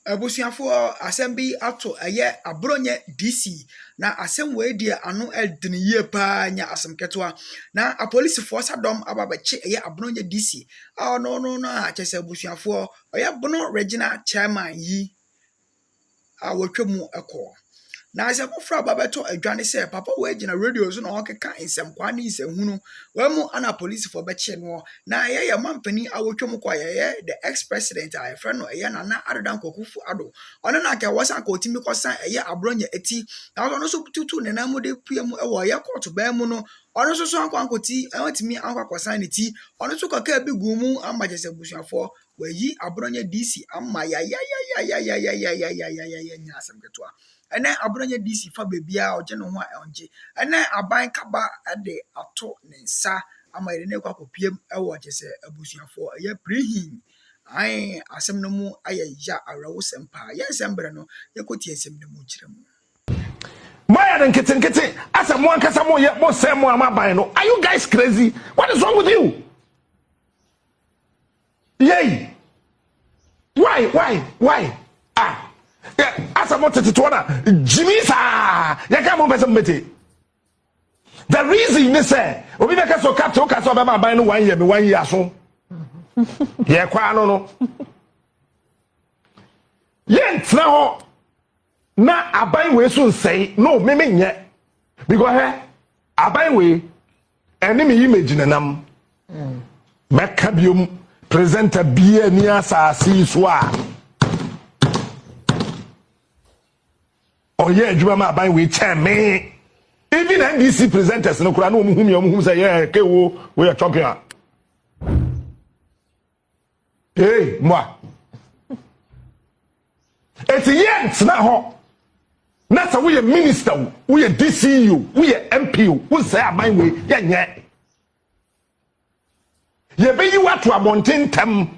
Abusuafo asem bi ato eye Abronye DC na asem we die ano eldin ye pa nya asem ketwa na police force adom ababeche eye Abronye DC no a chese abusuafo oye bono regional chairman yi a wotwemu eko na asem fra babeto adwane se papa we gina radio so na okeka nsem kwa ne nsehunu we mu ana police for beche no na ye mampani a wotwemu kwa ye the ex president a friend no ye nana adodan kokufu ado ono na ka wasa ka otimi kosan ye Abronye eti na ono so tutu ne na mode puemu e wo ye court ba mu no ono so ankwankoti awatimi ankwakosan ne ti ono so ka bi gumu amajese busuafo wayi Abronye DC amma ya nya asem ketwa ene Abronye DC fa bebia oje no ho a onje ene aban kaba de ato ne nsa ama ire ne kwa kopiem e wo chese abusuafo ye prehin ai asem no mu ayya arewo sempa ye sembre no ye koti asem no mu kire mu Maya den kete asa mo ankasa mo ye mo sem mo amaban no. Are you guys crazy? What is wrong with you? Yay. Why? Yeah, asa mo tete to na Jimmy sa. Ya ka mo pese mbete. The reason is say obi be ka so ka to be ma ban no 1 year me 1 year aso. Ye kwa no. Ye ntra ho na aban we so nsei no me nye because aban we eni me image nanam meka biom presenter bia ni asasi so a oye adwuma ma aban we che me even NDC presenters no kura no hum say yeah kewo we are champion hey moi etiyent na ho na sa we minister we DCU we MP we say aban we ye be you to abonten tem.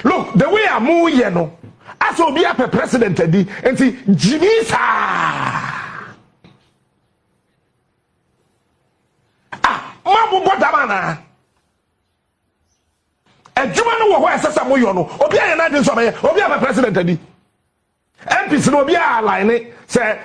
Look, the way I move ye no as obi a president di enti Jimisa mabu bodamana adwuma no wo ho asesa mo yo no obi a na de so be obi a president di MPs no be align say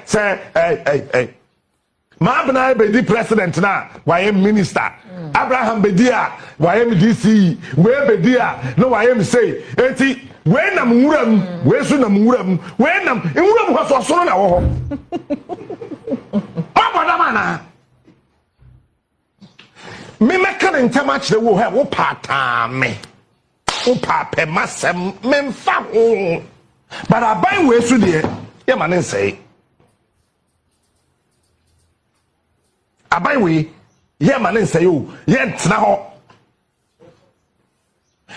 Mahama be the president na why minister Abraham be dia why DC we be dia no why say enti we nam wuram we so nam wuram we nam wuram ho so na wo ho abodamana me meka ne ntama kire wo ha wo pata me wo pape masem me mfa ho but aban we so de ye ma ne say aban we ye ma ne say o ye ntena ho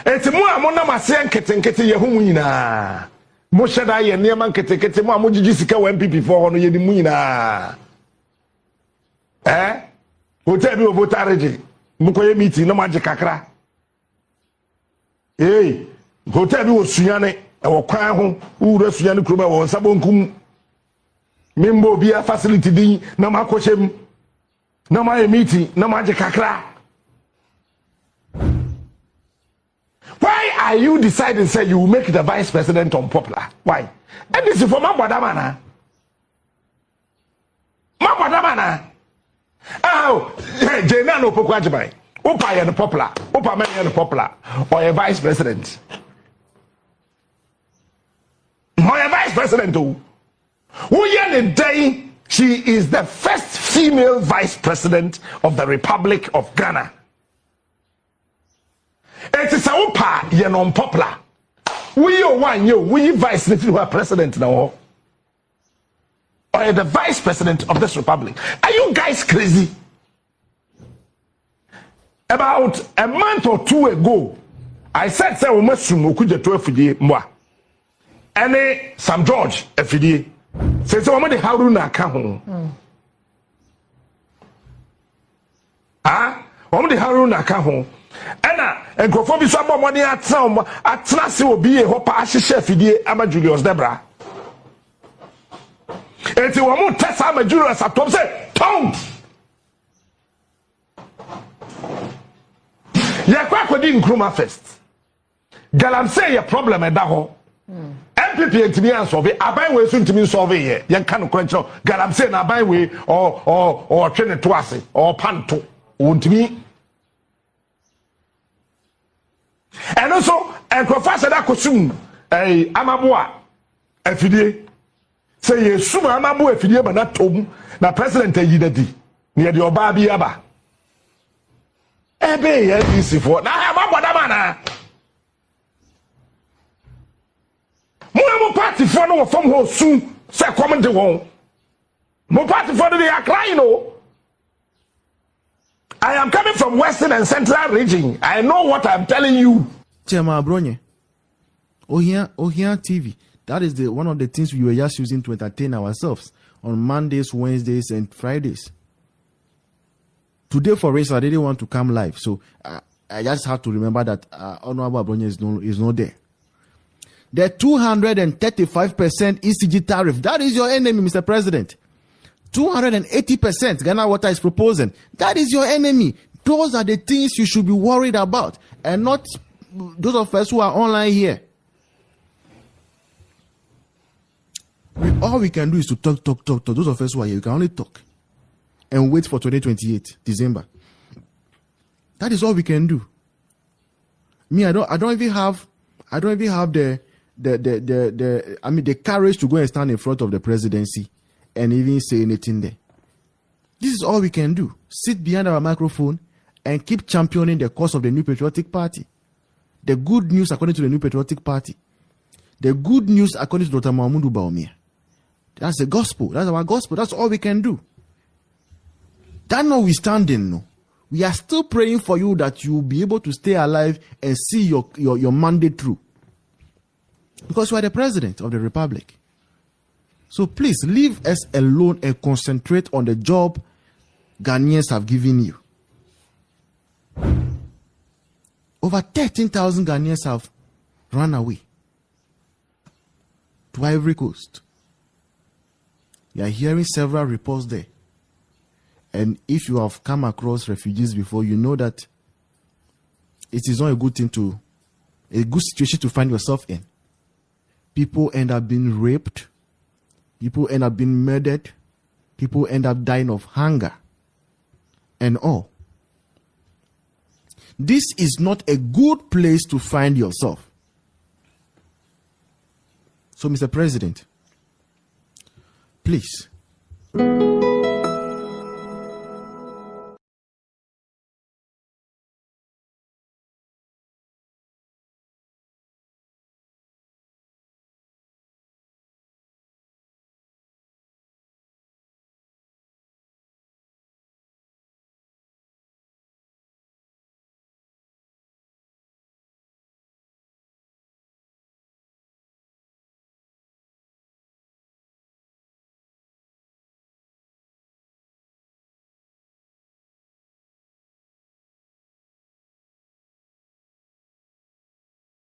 enti mu amona mase nketenkete ye hu nyina mo sheda ye ne ma nketenkete mu amogigi sika wa MPP for ho no ye ni mu nyina hotel bi ovotareje mu koye meeting no maje kakra hotel bi osunyane e wo kwan ho uru sunyane kuruma wo nsabonkum membo bia facility din na makochem na my meeting na maje kakra. Why are you deciding say you will make the vice president unpopular? Why? And this is for Mabadamana. Oh, Jena no pokwajibai. Opa ya popular. Opa man ya popular. Or a vice president. Or a vice president too. Who ya the day she is the first female vice president of the Republic of Ghana. It is a opa ye non popular. We vice president now. Or the vice president of this republic. Are you guys crazy? About a month or two ago, I said say we must kuje to afidie mwa. Ene Sam George afidie. Say we must Haruna ka ho. We must Haruna ka ho. Ena enkrofo bi so abomoni atena se obi e ho pa ahyehye afidie ama Julius Debra. Enti wo mo tesa ama Julius atom say tom. Ya kwa kodi Nkrumah first. Galam say your problem e da ho. MPP ntimi ansolve aban we so ntimi nsolve ye yen kan ko nkyerɛ galam say na aban we or twene to ase or panto ntimi and also enkrofasa da kosum amaboa afidie say ye suma amaboa afidie ba na tom na president ayi dadi ne de oba bi aba ebe ye DC for na amaboa da mana mo party for no from ho soon say come de won mo party for they are crying oh. I am coming from Western and Central region. I know what I'm telling you. Chairman Abronye, Ohia TV. That is one of the things we were just using to entertain ourselves on Mondays, Wednesdays, and Fridays. Today, for race, I didn't want to come live, so I just have to remember that Honorable Abronye is not there. The 235% ECG tariff. That is your enemy, Mr. President. 280% Ghana Water is proposing. That is your enemy. Those are the things you should be worried about, and not those of us who are online here. All we can do is to talk. Those of us who are here, we can only talk and wait for 2028 December. That is all we can do. Me, I don't even have the courage to go and stand in front of the presidency and even say anything there. This is all we can do. Sit behind our microphone and keep championing the cause of the New Patriotic Party. The good news according to the New Patriotic Party. The good news according to Dr. Mahmoud Baumia. That's the gospel. That's our gospel. That's all we can do. That notwithstanding, no, we are still praying for you that you will be able to stay alive and see your mandate through. Because you are the president of the republic. So please leave us alone and concentrate on the job Ghanaians have given you. Over 13,000 Ghanaians have run away to Ivory Coast. You are hearing several reports there. And if you have come across refugees before, you know that it is not a good situation to find yourself in. People end up being raped. People end up being murdered. People end up dying of hunger and all. This is not a good place to find yourself. So, Mr. President, please,